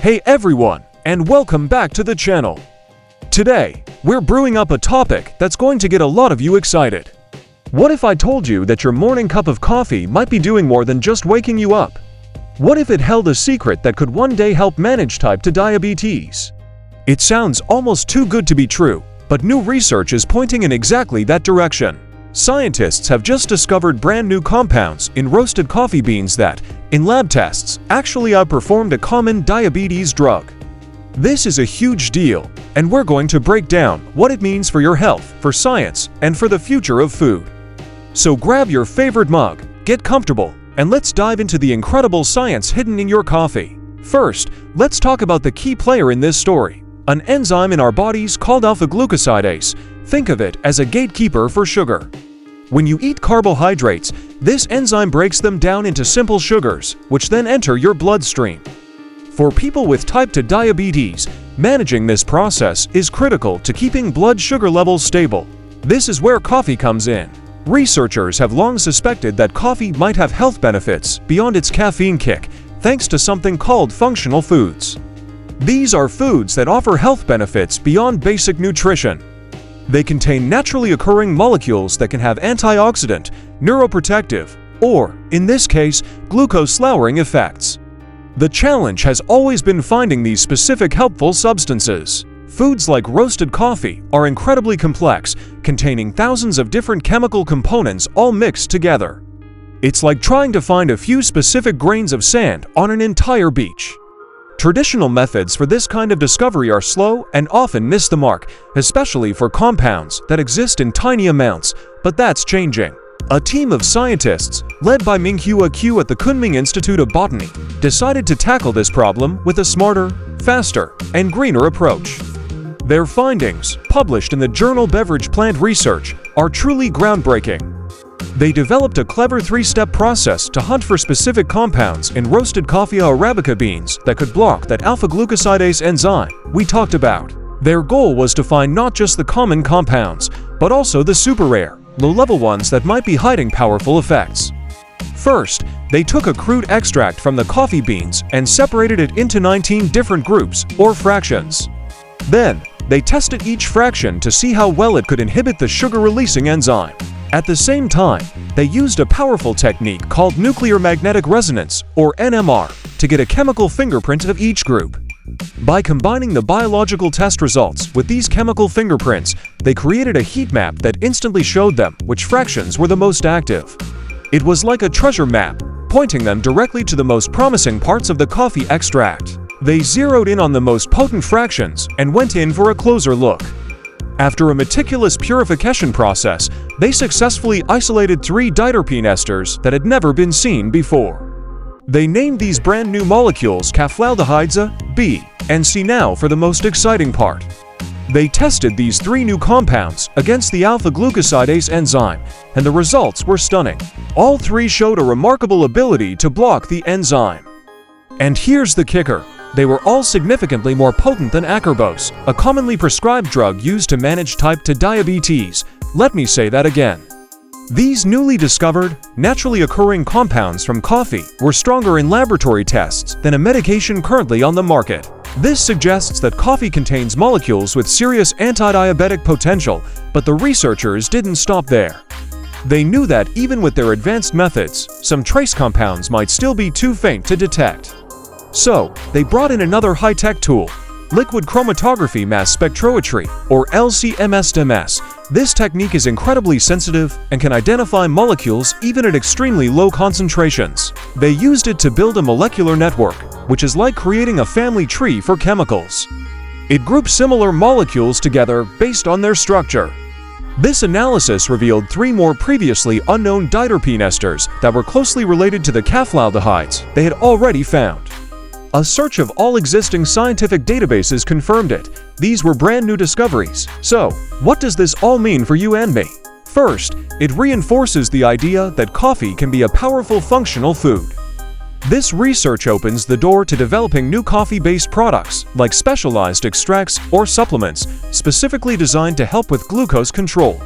Hey everyone, and welcome back to the channel. Today, we're brewing up a topic that's going to get a lot of you excited. What if I told you that your morning cup of coffee might be doing more than just waking you up? What if it held a secret that could one day help manage type 2 diabetes? It sounds almost too good to be true, but new research is pointing in exactly that direction. Scientists have just discovered brand new compounds in roasted coffee beans that, in lab tests, actually outperformed a common diabetes drug. This is a huge deal, and we're going to break down what it means for your health, for science, and for the future of food. So grab your favorite mug, get comfortable, and let's dive into the incredible science hidden in your coffee. First, let's talk about the key player in this story, an enzyme in our bodies called α-glucosidase. Think of it as a gatekeeper for sugar. When you eat carbohydrates, this enzyme breaks them down into simple sugars, which then enter your bloodstream. For people with type 2 diabetes, managing this process is critical to keeping blood sugar levels stable. This is where coffee comes in. Researchers have long suspected that coffee might have health benefits beyond its caffeine kick, thanks to something called functional foods. These are foods that offer health benefits beyond basic nutrition. They contain naturally occurring molecules that can have antioxidant, neuroprotective, or, in this case, glucose-lowering effects. The challenge has always been finding these specific helpful substances. Foods like roasted coffee are incredibly complex, containing thousands of different chemical components all mixed together. It's like trying to find a few specific grains of sand on an entire beach. Traditional methods for this kind of discovery are slow and often miss the mark, especially for compounds that exist in tiny amounts, but that's changing. A team of scientists, led by Minghua Q at the Kunming Institute of Botany, decided to tackle this problem with a smarter, faster, and greener approach. Their findings, published in the journal Beverage Plant Research, are truly groundbreaking. They developed a clever three-step process to hunt for specific compounds in roasted coffee Arabica beans that could block that alpha-glucosidase enzyme we talked about. Their goal was to find not just the common compounds, but also the super-rare, low-level ones that might be hiding powerful effects. First, they took a crude extract from the coffee beans and separated it into 19 different groups, or fractions. Then, they tested each fraction to see how well it could inhibit the sugar-releasing enzyme. At the same time, they used a powerful technique called nuclear magnetic resonance, or NMR, to get a chemical fingerprint of each group. By combining the biological test results with these chemical fingerprints, they created a heat map that instantly showed them which fractions were the most active. It was like a treasure map, pointing them directly to the most promising parts of the coffee extract. They zeroed in on the most potent fractions and went in for a closer look. After a meticulous purification process, they successfully isolated 3 diterpene esters that had never been seen before. They named these brand new molecules caflaldehydes A, B, and C. Now for the most exciting part. They tested these 3 new compounds against the alpha-glucosidase enzyme, and the results were stunning. All 3 showed a remarkable ability to block the enzyme. And here's the kicker. They were all significantly more potent than acarbose, a commonly prescribed drug used to manage type 2 diabetes. Let me say that again. These newly discovered, naturally occurring compounds from coffee were stronger in laboratory tests than a medication currently on the market. This suggests that coffee contains molecules with serious anti-diabetic potential, but the researchers didn't stop there. They knew that even with their advanced methods, some trace compounds might still be too faint to detect. So, they brought in another high-tech tool, liquid chromatography mass spectrometry, or LC-MS. This technique is incredibly sensitive and can identify molecules even at extremely low concentrations. They used it to build a molecular network, which is like creating a family tree for chemicals. It groups similar molecules together based on their structure. This analysis revealed 3 more previously unknown diterpene esters that were closely related to the caflaldehydes they had already found. A search of all existing scientific databases confirmed it. These were brand new discoveries. So, what does this all mean for you and me? First, it reinforces the idea that coffee can be a powerful functional food. This research opens the door to developing new coffee-based products like specialized extracts or supplements specifically designed to help with glucose control.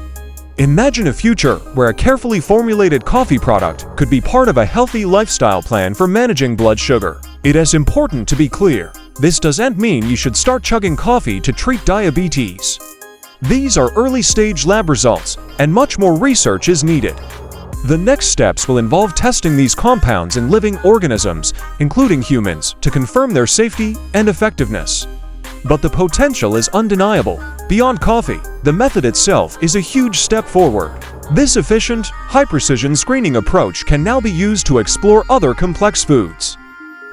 Imagine a future where a carefully formulated coffee product could be part of a healthy lifestyle plan for managing blood sugar. It is important to be clear. This doesn't mean you should start chugging coffee to treat diabetes. These are early-stage lab results, and much more research is needed. The next steps will involve testing these compounds in living organisms, including humans, to confirm their safety and effectiveness. But the potential is undeniable. Beyond coffee, the method itself is a huge step forward. This efficient, high-precision screening approach can now be used to explore other complex foods.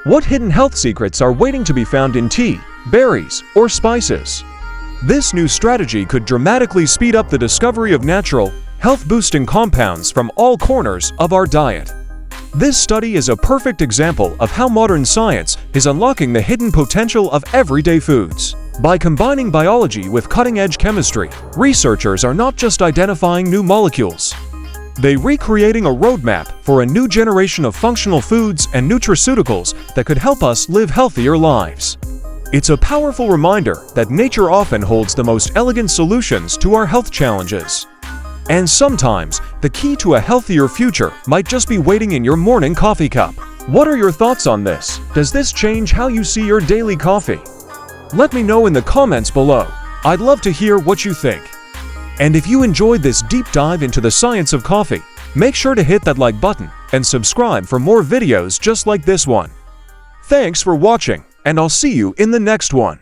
What hidden health secrets are waiting to be found in tea, berries, or spices? This new strategy could dramatically speed up the discovery of natural, health-boosting compounds from all corners of our diet. This study is a perfect example of how modern science is unlocking the hidden potential of everyday foods. By combining biology with cutting-edge chemistry, researchers are not just identifying new molecules. They're recreating a roadmap for a new generation of functional foods and nutraceuticals that could help us live healthier lives. It's a powerful reminder that nature often holds the most elegant solutions to our health challenges. And sometimes, the key to a healthier future might just be waiting in your morning coffee cup. What are your thoughts on this? Does this change how you see your daily coffee? Let me know in the comments below. I'd love to hear what you think. And if you enjoyed this deep dive into the science of coffee, make sure to hit that like button and subscribe for more videos just like this one. Thanks for watching, and I'll see you in the next one.